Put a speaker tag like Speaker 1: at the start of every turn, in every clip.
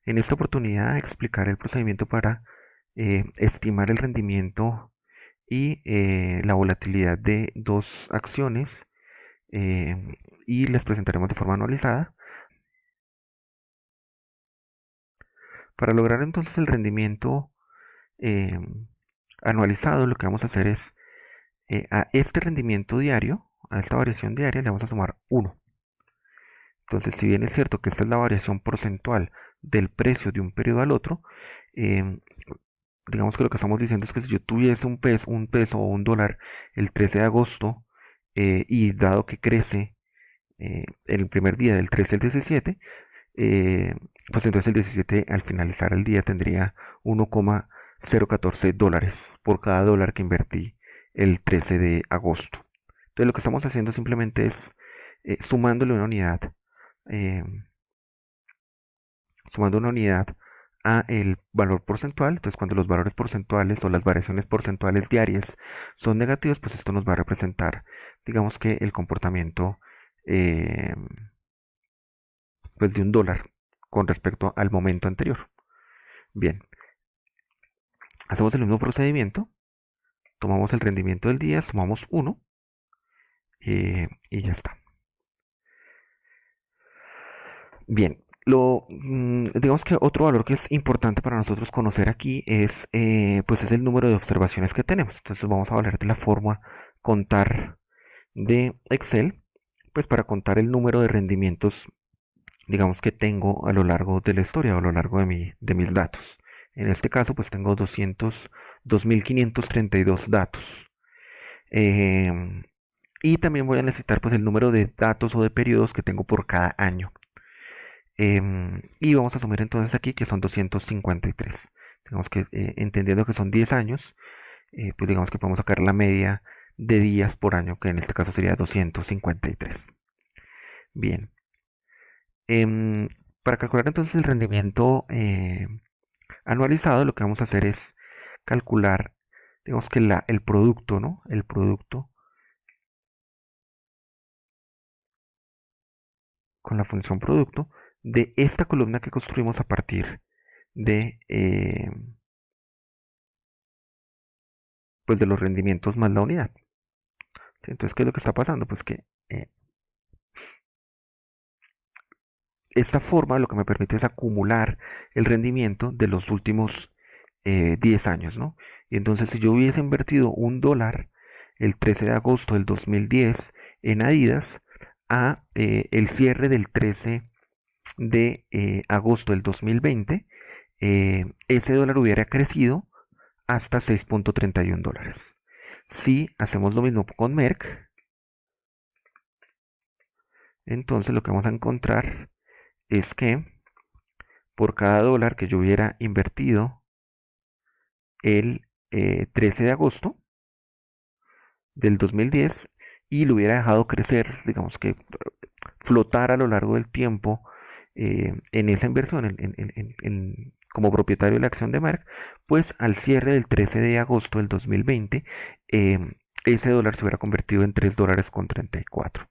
Speaker 1: En esta oportunidad explicaré el procedimiento para estimar el rendimiento y la volatilidad de dos acciones y les presentaremos de forma anualizada. Para lograr entonces el rendimiento eh, anualizado, lo que vamos a hacer es a este rendimiento diario, a esta variación diaria, le vamos a sumar 1. Entonces, si bien es cierto que esta es la variación porcentual del precio de un periodo al otro, eh, digamos que lo que estamos diciendo es que si yo tuviese un peso o un dólar el 13 de agosto y dado que crece el primer día del 13 al 17, eh, pues entonces el 17 al finalizar el día tendría 1,014 dólares por cada dólar que invertí el 13 de agosto. Entonces lo que estamos haciendo simplemente es sumándole una unidad, eh, sumando una unidad a el valor porcentual. Entonces cuando los valores porcentuales o las variaciones porcentuales diarias son negativos, pues esto nos va a representar, digamos que el comportamiento eh, pues de un dólar con respecto al momento anterior. Bien, hacemos el mismo procedimiento, tomamos el rendimiento del día, sumamos 1 y ya está. Bien, digamos que otro valor que es importante para nosotros conocer aquí pues es el número de observaciones que tenemos. Entonces vamos a hablar de la forma contar de Excel, pues para contar el número de rendimientos, digamos que tengo a lo largo de la historia, o a lo largo de mis datos. En este caso, pues tengo 2.532 datos. Eh, y también voy a necesitar pues el número de datos o de periodos que tengo por cada año. Y vamos a asumir entonces aquí que son 253. Digamos que entendiendo que son 10 años, pues digamos que podemos sacar la media de días por año, que en este caso sería 253. Bien. Em, para calcular entonces el rendimiento anualizado, lo que vamos a hacer es calcular, digamos que el producto, ¿no? El producto con la función producto de esta columna que construimos a partir de, pues de los rendimientos más la unidad. ¿Sí? Entonces, ¿qué es lo que está pasando? Pues que esta forma lo que me permite es acumular el rendimiento de los últimos 10 años, ¿no? Y entonces, si yo hubiese invertido un dólar el 13 de agosto del 2010 en Adidas, a el cierre del 13 de agosto del 2020, ese dólar hubiera crecido hasta 6,31 dólares. Si hacemos lo mismo con Merck, entonces lo que vamos a encontrar es que por cada dólar que yo hubiera invertido el 13 de agosto del 2010 y lo hubiera dejado crecer, digamos que flotar a lo largo del tiempo en esa inversión, como propietario de la acción de Merck, pues al cierre del 13 de agosto del 2020, eh, ese dólar se hubiera convertido en 3 dólares con 34.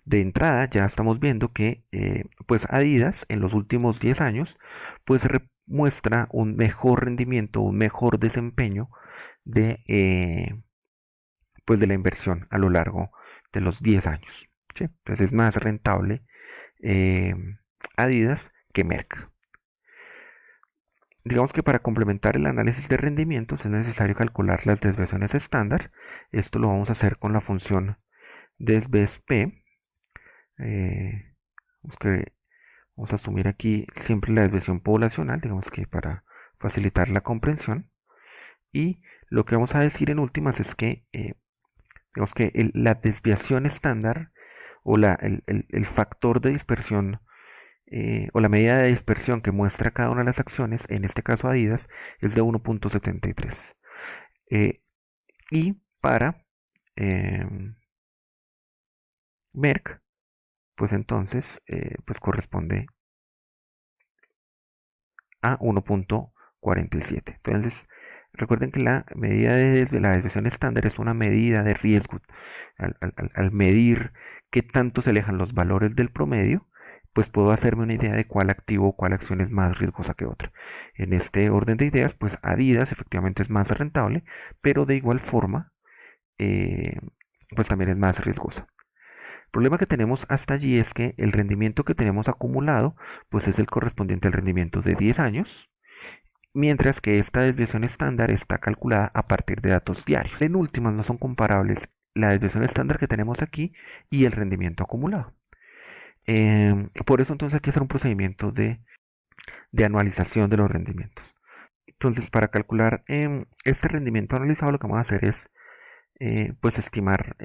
Speaker 1: De entrada ya estamos viendo que pues Adidas en los últimos 10 años pues muestra un mejor rendimiento, un mejor desempeño de, pues de la inversión a lo largo de los 10 años. ¿Sí? Entonces es más rentable eh, Adidas que Merck. Digamos que para complementar el análisis de rendimientos es necesario calcular las desviaciones estándar. Esto lo vamos a hacer con la función desvesp. Eh, vamos a asumir aquí siempre la desviación poblacional, digamos que para facilitar la comprensión. Y lo que vamos a decir en últimas es que, digamos que la desviación estándar o el factor de dispersión o la medida de dispersión que muestra cada una de las acciones, en este caso Adidas, es de 1,73. Y para eh, Merck, pues entonces pues corresponde a 1,47. Entonces, recuerden que la medida de la desviación estándar es una medida de riesgo. Al medir qué tanto se alejan los valores del promedio, pues puedo hacerme una idea de cuál activo o cuál acción es más riesgosa que otra. En este orden de ideas, pues Adidas efectivamente es más rentable, pero de igual forma, eh, pues también es más riesgosa. El problema que tenemos hasta allí es que el rendimiento que tenemos acumulado, pues es el correspondiente al rendimiento de 10 años, mientras que esta desviación estándar está calculada a partir de datos diarios. En últimas, no son comparables la desviación estándar que tenemos aquí y el rendimiento acumulado. Por eso entonces hay que hacer un procedimiento de anualización de los rendimientos. Entonces, para calcular este rendimiento anualizado, lo que vamos a hacer es pues estimar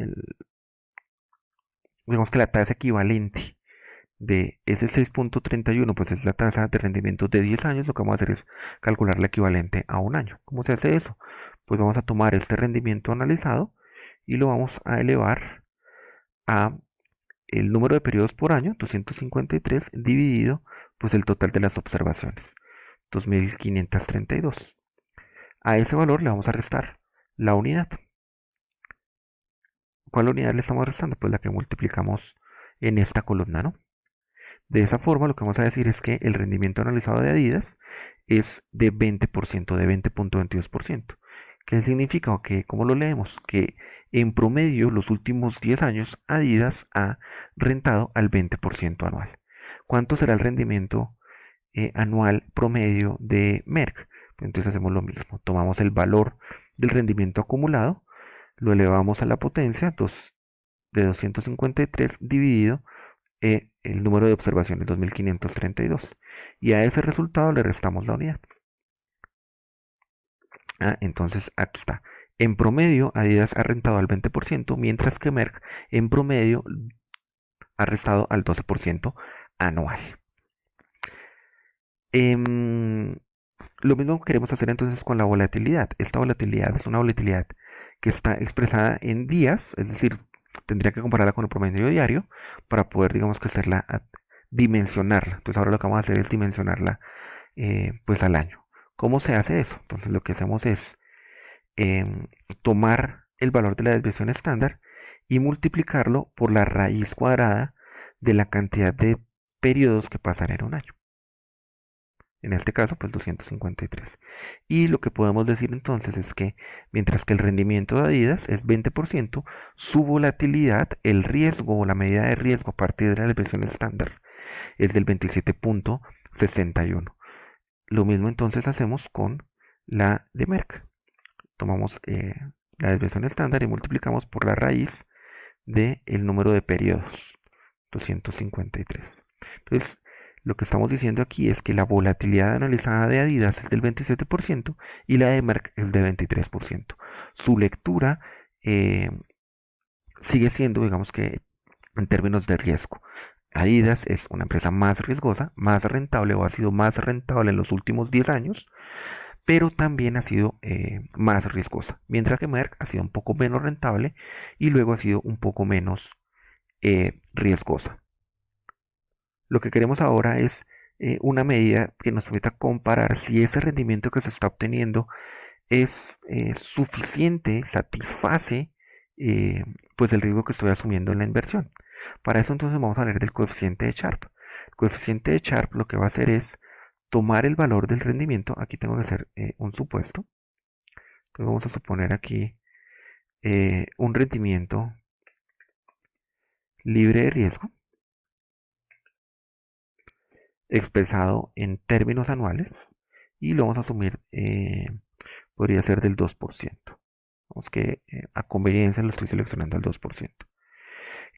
Speaker 1: digamos que la tasa equivalente de ese 6.31, pues es la tasa de rendimiento de 10 años. Lo que vamos a hacer es calcular la equivalente a un año. ¿Cómo se hace eso? Pues vamos a tomar este rendimiento analizado y lo vamos a elevar a el número de periodos por año, 253, dividido pues el total de las observaciones, 2532. A ese valor le vamos a restar la unidad. ¿Cuál unidad le estamos restando? Pues la que multiplicamos en esta columna, ¿no? De esa forma, lo que vamos a decir es que el rendimiento analizado de Adidas es de 20%, de 20.22%. ¿Qué significa? O que, ¿cómo lo leemos? Que en promedio, los últimos 10 años, Adidas ha rentado al 20% anual. ¿Cuánto será el rendimiento anual promedio de Merck? Pues entonces hacemos lo mismo. Tomamos el valor del rendimiento acumulado, lo elevamos a la potencia de 253 dividido el número de observaciones 2532 y a ese resultado le restamos la unidad. Entonces aquí está. En promedio, Adidas ha rentado al 20%, mientras que Merck en promedio ha restado al 12% anual. Lo mismo queremos hacer entonces con la volatilidad. Esta volatilidad es una volatilidad que está expresada en días, es decir, tendría que compararla con el promedio diario para poder, digamos que hacerla, dimensionarla. Entonces ahora lo que vamos a hacer es dimensionarla pues al año. ¿Cómo se hace eso? Entonces lo que hacemos es tomar el valor de la desviación estándar y multiplicarlo por la raíz cuadrada de la cantidad de periodos que pasan en un año. En este caso, pues 253. Y lo que podemos decir entonces es que mientras que el rendimiento de Adidas es 20%, su volatilidad, el riesgo o la medida de riesgo a partir de la desviación estándar es del 27.61. Lo mismo entonces hacemos con la de Merck. Tomamos la desviación estándar y multiplicamos por la raíz del número de periodos, 253. Entonces, lo que estamos diciendo aquí es que la volatilidad analizada de Adidas es del 27% y la de Merck es de 23%. Su lectura sigue siendo, digamos que en términos de riesgo, Adidas es una empresa más riesgosa, más rentable o ha sido más rentable en los últimos 10 años, pero también ha sido más riesgosa, mientras que Merck ha sido un poco menos rentable y luego ha sido un poco menos riesgosa. Lo que queremos ahora es una medida que nos permita comparar si ese rendimiento que se está obteniendo es suficiente, satisface pues el riesgo que estoy asumiendo en la inversión. Para eso entonces vamos a hablar del coeficiente de Sharpe. El coeficiente de Sharpe lo que va a hacer es tomar el valor del rendimiento. Aquí tengo que hacer un supuesto. Entonces vamos a suponer aquí un rendimiento libre de riesgo expresado en términos anuales y lo vamos a asumir, podría ser del 2%. Vamos que a conveniencia lo estoy seleccionando al 2%.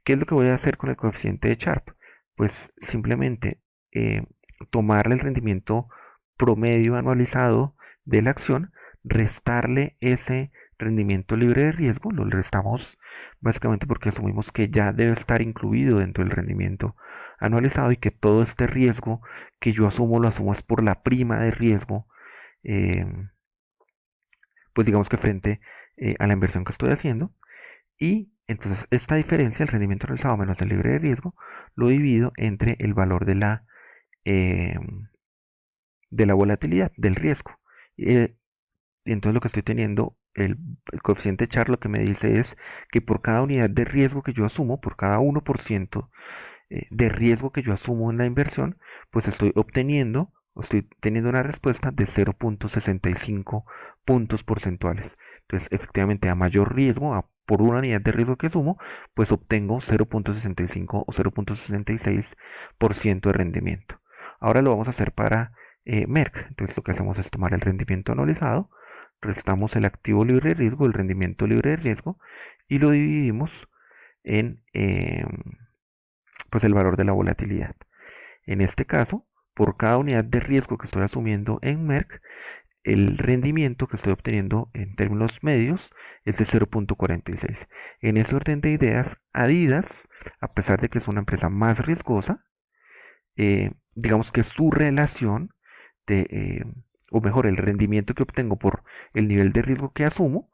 Speaker 1: ¿Qué es lo que voy a hacer con el coeficiente de Sharpe? Pues simplemente tomarle el rendimiento promedio anualizado de la acción, restarle ese rendimiento libre de riesgo, lo restamos básicamente porque asumimos que ya debe estar incluido dentro del rendimiento anualizado y que todo este riesgo que yo asumo lo asumo es por la prima de riesgo, eh, pues digamos que frente a la inversión que estoy haciendo. Y entonces esta diferencia, el rendimiento anualizado menos el libre de riesgo, lo divido entre el valor eh, de la volatilidad, del riesgo. Y entonces lo que estoy teniendo, el coeficiente Char lo que me dice es que por cada unidad de riesgo que yo asumo, por cada 1% de riesgo que yo asumo en la inversión, pues estoy teniendo una respuesta de 0.65 puntos porcentuales. Entonces, efectivamente, a mayor riesgo, por una unidad de riesgo que asumo, pues obtengo 0.65 o 0.66% de rendimiento. Ahora lo vamos a hacer para Merck. Entonces, lo que hacemos es tomar el rendimiento anualizado, restamos el activo libre de riesgo, el rendimiento libre de riesgo, y lo dividimos en pues el valor de la volatilidad. En este caso, por cada unidad de riesgo que estoy asumiendo en Merck, el rendimiento que estoy obteniendo en términos medios es de 0.46. En ese orden de ideas, Adidas, a pesar de que es una empresa más riesgosa, digamos que su relación de, o mejor, el rendimiento que obtengo por el nivel de riesgo que asumo,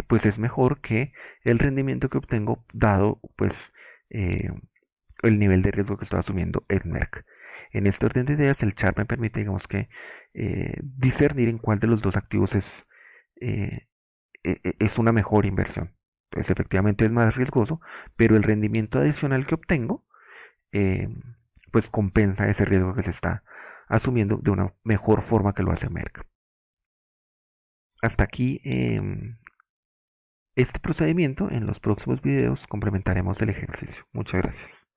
Speaker 1: pues es mejor que el rendimiento que obtengo dado pues eh, el nivel de riesgo que estoy asumiendo en Merck. En este orden de ideas, el chart me permite, digamos que, discernir en cuál de los dos activos eh, es una mejor inversión. Entonces, efectivamente es más riesgoso, pero el rendimiento adicional que obtengo, eh, pues compensa ese riesgo que se está asumiendo de una mejor forma que lo hace Merck. Hasta aquí este procedimiento. En los próximos videos complementaremos el ejercicio. Muchas gracias.